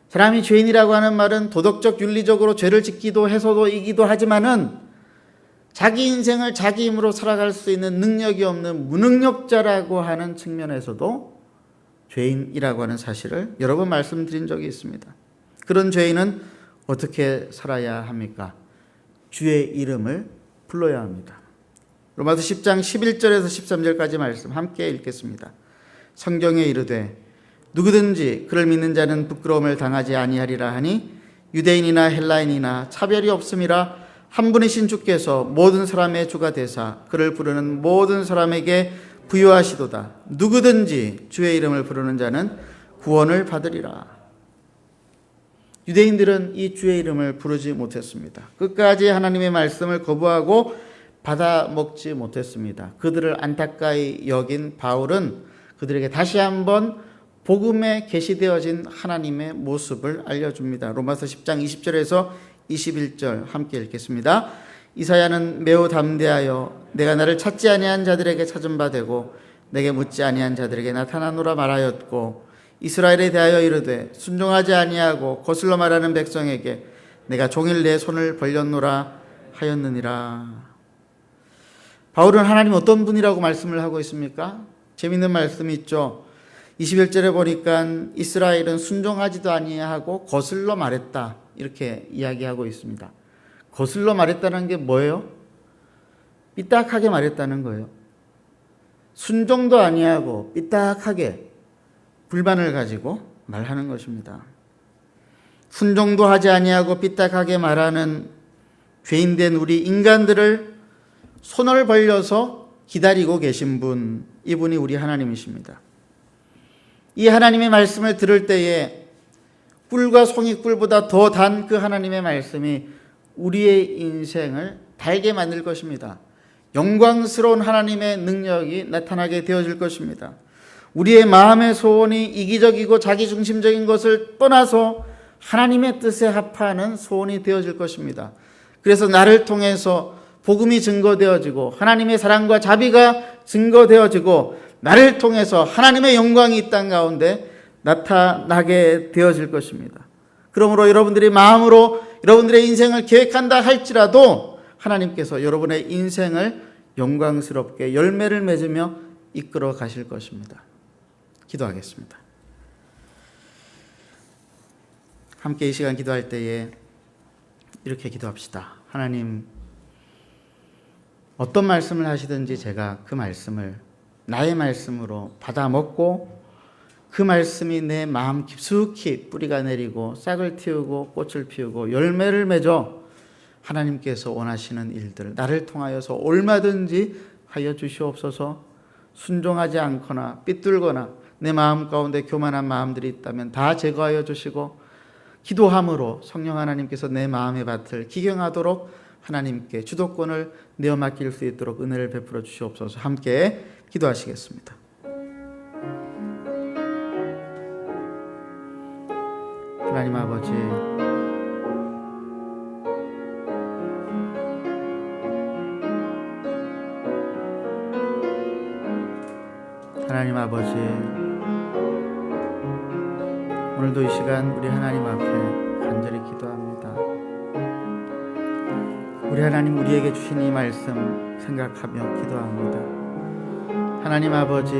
A: 사람이 죄인이라고 하는 말은 도덕적 윤리적으로 죄를 짓기도 해서도 이기도 하지만은 자기 인생을 자기 힘으로 살아갈 수 있는 능력이 없는 무능력자라고 하는 측면에서도 죄인이라고 하는 사실을 여러 번 말씀드린 적이 있습니다. 그런 죄인은 어떻게 살아야 합니까? 주의 이름을 불러야 합니다. 로마서 10장 11절에서 13절까지 말씀 함께 읽겠습니다. 성경에 이르되 누구든지 그를 믿는 자는 부끄러움을 당하지 아니하리라 하니 유대인이나 헬라인이나 차별이 없음이라 한 분이신 주께서 모든 사람의 주가 되사 그를 부르는 모든 사람에게 부유하시도다. 누구든지 주의 이름을 부르는 자는 구원을 받으리라. 유대인들은 이 주의 이름을 부르지 못했습니다. 끝까지 하나님의 말씀을 거부하고 받아 먹지 못했습니다. 그들을 안타까이 여긴 바울은 그들에게 다시 한번 복음에 계시되어진 하나님의 모습을 알려줍니다. 로마서 10장 20절에서 21절 함께 읽겠습니다. 이사야는 매우 담대하여 내가 나를 찾지 아니한 자들에게 찾은 바 되고 내게 묻지 아니한 자들에게 나타나노라 말하였고 이스라엘에 대하여 이르되 순종하지 아니하고 거슬러 말하는 백성에게 내가 종일 내 손을 벌렸노라 하였느니라. 바울은 하나님 어떤 분이라고 말씀을 하고 있습니까? 재밌는 말씀이 있죠. 21절에 보니까 이스라엘은 순종하지도 아니하고 거슬러 말했다 이렇게 이야기하고 있습니다. 거슬러 말했다는 게 뭐예요? 삐딱하게 말했다는 거예요. 순종도 아니하고 삐딱하게 불만을 가지고 말하는 것입니다. 순종도 하지 아니하고 삐딱하게 말하는 죄인된 우리 인간들을 손을 벌려서 기다리고 계신 분, 이분이 우리 하나님이십니다. 이 하나님의 말씀을 들을 때에 꿀과 송이꿀보다 더 단 그 하나님의 말씀이 우리의 인생을 달게 만들 것입니다. 영광스러운 하나님의 능력이 나타나게 되어질 것입니다. 우리의 마음의 소원이 이기적이고 자기중심적인 것을 떠나서 하나님의 뜻에 합하는 소원이 되어질 것입니다. 그래서 나를 통해서 복음이 증거되어지고 하나님의 사랑과 자비가 증거되어지고 나를 통해서 하나님의 영광이 이 땅 가운데 나타나게 되어질 것입니다. 그러므로 여러분들이 마음으로 여러분들의 인생을 계획한다 할지라도 하나님께서 여러분의 인생을 영광스럽게 열매를 맺으며 이끌어 가실 것입니다. 기도하겠습니다. 함께 이 시간 기도할 때에 이렇게 기도합시다. 하나님, 어떤 말씀을 하시든지 제가 그 말씀을 나의 말씀으로 받아 먹고 그 말씀이 내 마음 깊숙이 뿌리가 내리고 싹을 틔우고 꽃을 피우고 열매를 맺어 하나님께서 원하시는 일들 나를 통하여서 얼마든지 하여 주시옵소서. 순종하지 않거나 삐뚤거나 내 마음 가운데 교만한 마음들이 있다면 다 제거하여 주시고 기도함으로 성령 하나님께서 내 마음의 밭을 기경하도록 하나님께 주도권을 내어 맡길 수 있도록 은혜를 베풀어 주시옵소서. 함께 기도하시겠습니다. 하나님 아버지, 하나님 아버지, 오늘도 이 시간 우리 하나님 앞에 간절히 기도합니다. 우리 하나님, 우리에게 주신 이 말씀 생각하며 기도합니다. 하나님 아버지,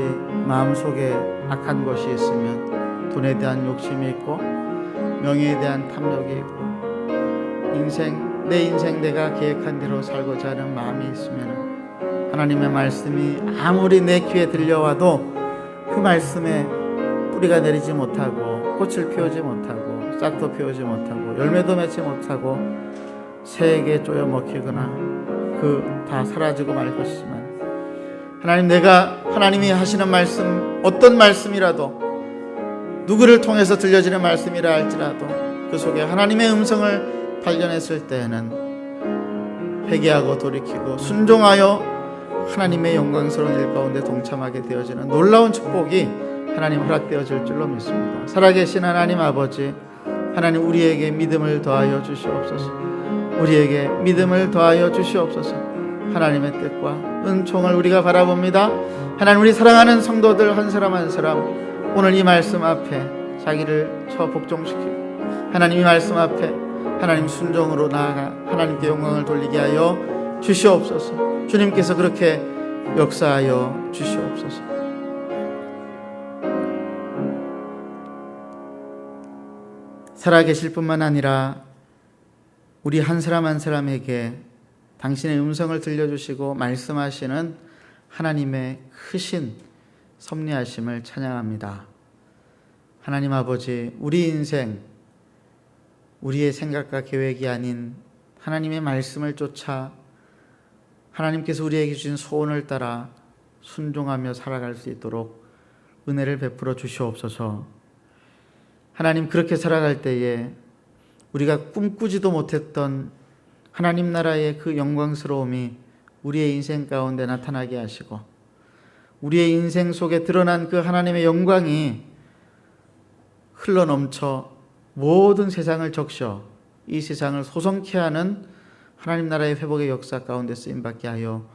A: 마음속에 악한 것이 있으면 돈에 대한 욕심이 있고 명예에 대한 탐욕이 있고 내 인생 내가 계획한 대로 살고자 하는 마음이 있으면 하나님의 말씀이 아무리 내 귀에 들려와도 그 말씀에 뿌리가 내리지 못하고 꽃을 피우지 못하고 싹도 피우지 못하고 열매도 맺지 못하고 새에게 쪼여 먹히거나 그 다 사라지고 말 것이지만 하나님, 내가 하나님이 하시는 말씀 어떤 말씀이라도 누구를 통해서 들려지는 말씀이라 할지라도 그 속에 하나님의 음성을 발견했을 때에는 회개하고 돌이키고 순종하여 하나님의 영광스러운 일 가운데 동참하게 되어지는 놀라운 축복이 하나님 허락되어질 줄로 믿습니다. 살아계신 하나님 아버지, 하나님 우리에게 믿음을 더하여 주시옵소서. 우리에게 믿음을 더하여 주시옵소서. 하나님의 뜻과 은총을 우리가 바라봅니다. 하나님, 우리 사랑하는 성도들 한 사람 한 사람 오늘 이 말씀 앞에 자기를 복종시키고 하나님 이 말씀 앞에 하나님 순종으로 나아가 하나님께 영광을 돌리게 하여 주시옵소서. 주님께서 그렇게 역사하여 주시옵소서. 살아계실 뿐만 아니라 우리 한 사람 한 사람에게 당신의 음성을 들려주시고 말씀하시는 하나님의 크신 섭리하심을 찬양합니다. 하나님 아버지, 우리 인생, 우리의 생각과 계획이 아닌 하나님의 말씀을 쫓아 하나님께서 우리에게 주신 소원을 따라 순종하며 살아갈 수 있도록 은혜를 베풀어 주시옵소서. 하나님, 그렇게 살아갈 때에 우리가 꿈꾸지도 못했던 하나님 나라의 그 영광스러움이 우리의 인생 가운데 나타나게 하시고, 우리의 인생 속에 드러난 그 하나님의 영광이 흘러넘쳐 모든 세상을 적셔 이 세상을 소성케 하는 하나님 나라의 회복의 역사 가운데 쓰임받게 하여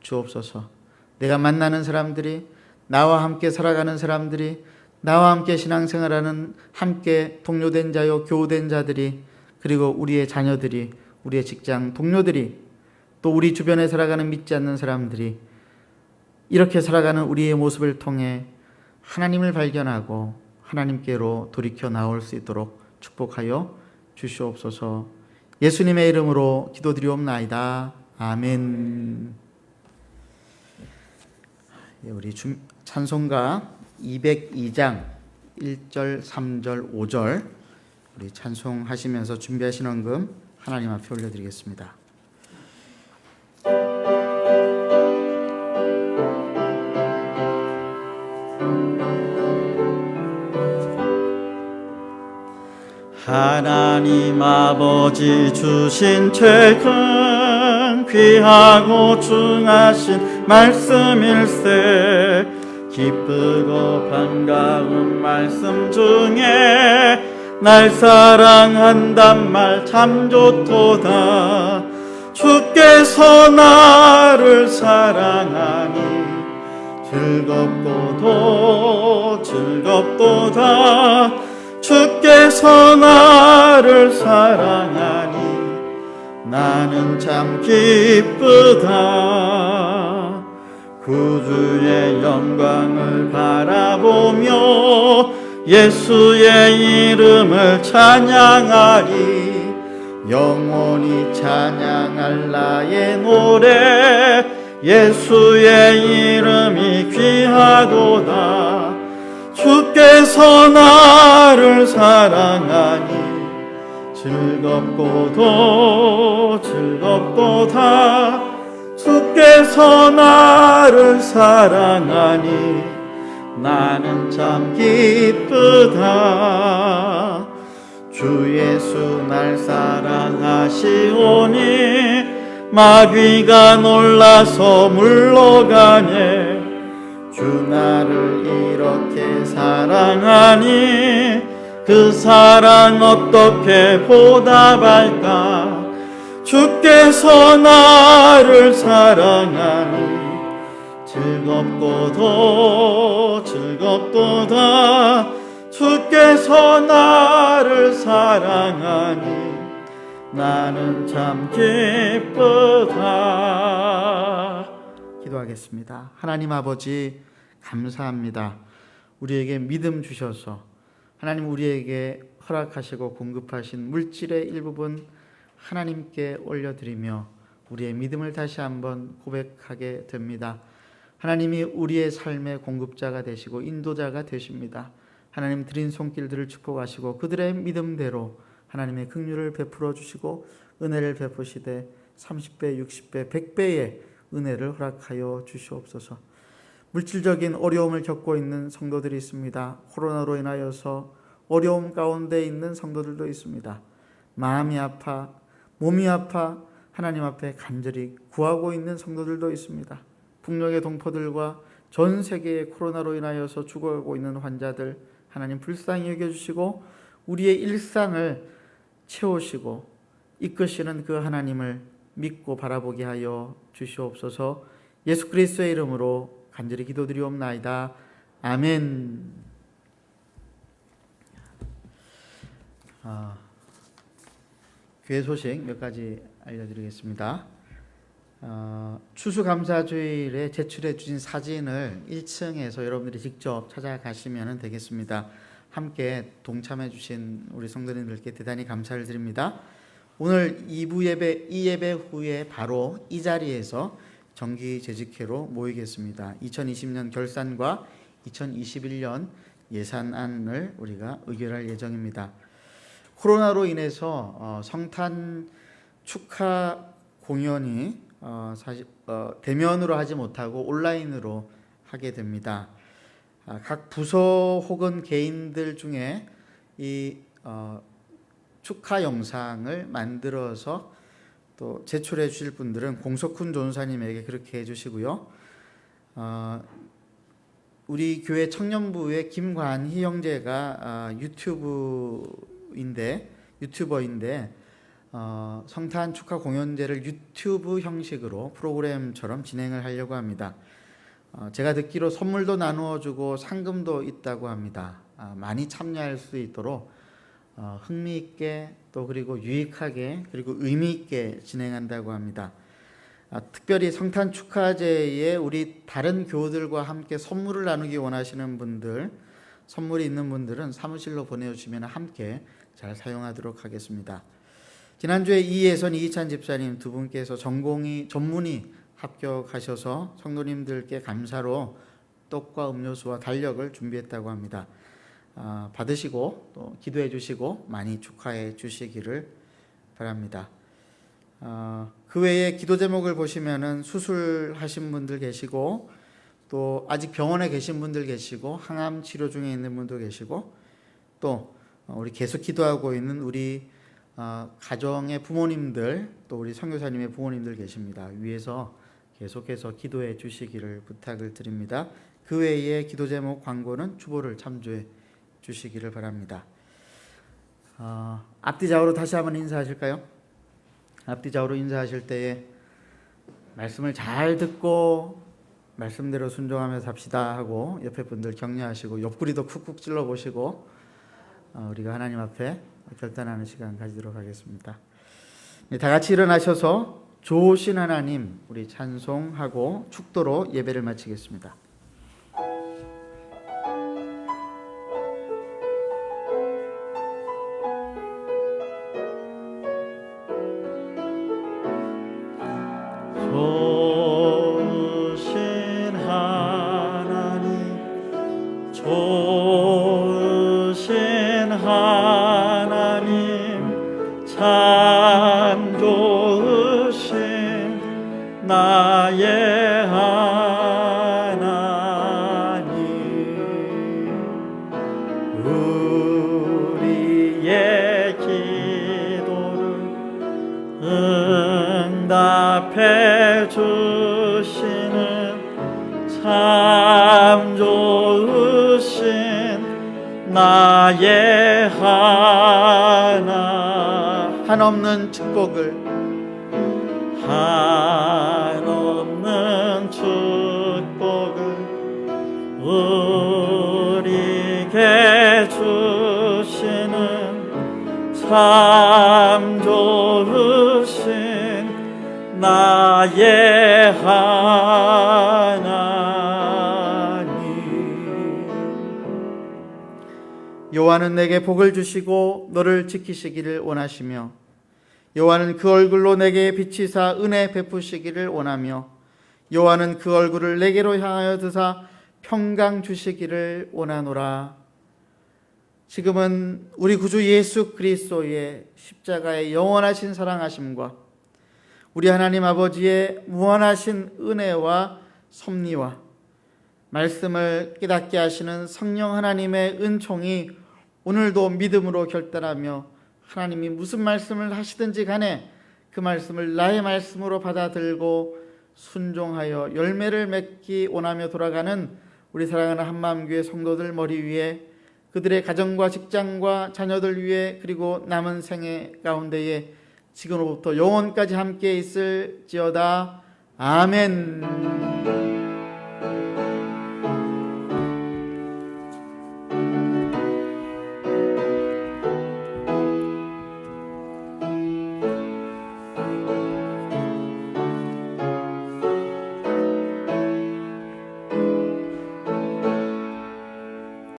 A: 주옵소서. 내가 만나는 사람들이, 나와 함께 살아가는 사람들이, 나와 함께 신앙생활하는 함께 동료된 자요 교우된 자들이, 그리고 우리의 자녀들이, 우리의 직장 동료들이, 또 우리 주변에 살아가는 믿지 않는 사람들이 이렇게 살아가는 우리의 모습을 통해 하나님을 발견하고 하나님께로 돌이켜 나올 수 있도록 축복하여 주시옵소서. 예수님의 이름으로 기도드리옵나이다. 아멘. 우리 찬송가 202장 1절, 3절, 5절 우리 찬송하시면서 준비하신 헌금 하나님 앞에 올려드리겠습니다.
C: 하나님 아버지 주신 최근 귀하고 중하신 말씀일세, 기쁘고 반가운 말씀 중에 날 사랑한단 말 참 좋도다. 주께서 나를 사랑하니 즐겁고도 즐겁도다. 주께서 나를 사랑하니 나는 참 기쁘다. 구주의 영광을 바라보며 예수의 이름을 찬양하리. 영원히 찬양할 나의 노래, 예수의 이름이 귀하도다. 주께서 나를 사랑하니 즐겁고도 즐겁도다. 주께서 나를 사랑하니 나는 참 기쁘다. 주 예수 날 사랑하시오니 마귀가 놀라서 물러가네. 주 나를 이렇게 사랑하니 그 사랑 어떻게 보답할까. 주께서 나를 사랑하니 즐겁고도 즐겁도다. 주께서 나를 사랑하니 나는 참 기쁘다.
A: 기도하겠습니다. 하나님 아버지, 감사합니다. 우리에게 믿음 주셔서 하나님 우리에게 허락하시고 공급하신 물질의 일부분 하나님께 올려드리며 우리의 믿음을 다시 한번 고백하게 됩니다. 하나님이 우리의 삶의 공급자가 되시고 인도자가 되십니다. 하나님 드린 손길들을 축복하시고 그들의 믿음대로 하나님의 긍휼을 베풀어 주시고 은혜를 베푸시되 30배, 60배, 100배의 은혜를 허락하여 주시옵소서. 물질적인 어려움을 겪고 있는 성도들이 있습니다. 코로나로 인하여서 어려움 가운데 있는 성도들도 있습니다. 마음이 아파, 몸이 아파 하나님 앞에 간절히 구하고 있는 성도들도 있습니다. 북녘의 동포들과 전 세계의 코로나로 인하여서 죽어가고 있는 환자들 하나님 불쌍히 여겨주시고 우리의 일상을 채우시고 이끄시는 그 하나님을 믿고 바라보게 하여 주시옵소서. 예수 그리스도의 이름으로 간절히 기도드리옵나이다. 아멘. 교회 소식 몇 가지 알려드리겠습니다. 추수감사주일에 제출해 주신 사진을 1층에서 여러분들이 직접 찾아가시면 되겠습니다. 함께 동참해 주신 우리 성도님들께 대단히 감사를 드립니다. 오늘 2부 예배, 이 예배 후에 바로 이 자리에서 정기 재직회로 모이겠습니다. 2020년 결산과 2021년 예산안을 우리가 의결할 예정입니다. 코로나로 인해서 성탄 축하 공연이 대면으로 하지 못하고 온라인으로 하게 됩니다. 각 부서 혹은 개인들 중에 이 축하 영상을 만들어서 또 제출해 주실 분들은 공석훈 전사님에게 그렇게 해주시고요. 우리 교회 청년부의 김관희 형제가 유튜버인데 성탄 축하 공연제를 유튜브 형식으로 프로그램처럼 진행을 하려고 합니다. 제가 듣기로 선물도 나누어 주고 상금도 있다고 합니다. 많이 참여할 수 있도록 흥미있게 또 그리고 유익하게 그리고 의미있게 진행한다고 합니다. 특별히 성탄 축하제에 우리 다른 교우들과 함께 선물을 나누기 원하시는 분들, 선물이 있는 분들은 사무실로 보내주시면 함께 잘 사용하도록 하겠습니다. 지난주에 이예선 이희찬 집사님 두 분께서 전문의 합격하셔서 성도님들께 감사로 떡과 음료수와 달력을 준비했다고 합니다. 받으시고 또 기도해 주시고 많이 축하해 주시기를 바랍니다. 그 외에 기도 제목을 보시면은 수술하신 분들 계시고 또 아직 병원에 계신 분들 계시고 항암 치료 중에 있는 분도 계시고 또 우리 계속 기도하고 있는 우리 가정의 부모님들 또 우리 선교사님의 부모님들 계십니다. 위에서 계속해서 기도해 주시기를 부탁을 드립니다. 그 외에 기도 제목 광고는 주보를 참조해 주시기를 바랍니다. 앞뒤 좌우로 다시 한번 인사하실까요? 앞뒤 좌우로 인사하실 때에 말씀을 잘 듣고 말씀대로 순종하며 삽시다 하고 옆에 분들 격려하시고 옆구리도 쿡쿡 찔러 보시고 우리가 하나님 앞에 결단하는 시간 가지도록 하겠습니다. 다 같이 일어나셔서 좋으신 하나님 우리 찬송하고 축도로 예배를 마치겠습니다.
C: 좋으신 하나님 좋으신 하나님 참 좋으신 나의 하나님 우리의 기도를 응답해 주시는 참 좋으신 나의 하나
A: 한없는 축복을
C: 한없는 축복을 우리에게 주시는 참 좋으신 나의 하나님
A: 여호와는 내게 복을 주시고 너를 지키시기를 원하시며 여호와는 그 얼굴로 내게 비치사 은혜 베푸시기를 원하며 여호와는 그 얼굴을 내게로 향하여 드사 평강 주시기를 원하노라. 지금은 우리 구주 예수 그리스도의 십자가의 영원하신 사랑하심과 우리 하나님 아버지의 무한하신 은혜와 섭리와 말씀을 깨닫게 하시는 성령 하나님의 은총이 오늘도 믿음으로 결단하며 하나님이 무슨 말씀을 하시든지 간에 그 말씀을 나의 말씀으로 받아들고 순종하여 열매를 맺기 원하며 돌아가는 우리 사랑하는 한마음교회 성도들 머리 위에 그들의 가정과 직장과 자녀들 위에 그리고 남은 생애 가운데에 지금으로부터 영원까지 함께 있을지어다. 아멘.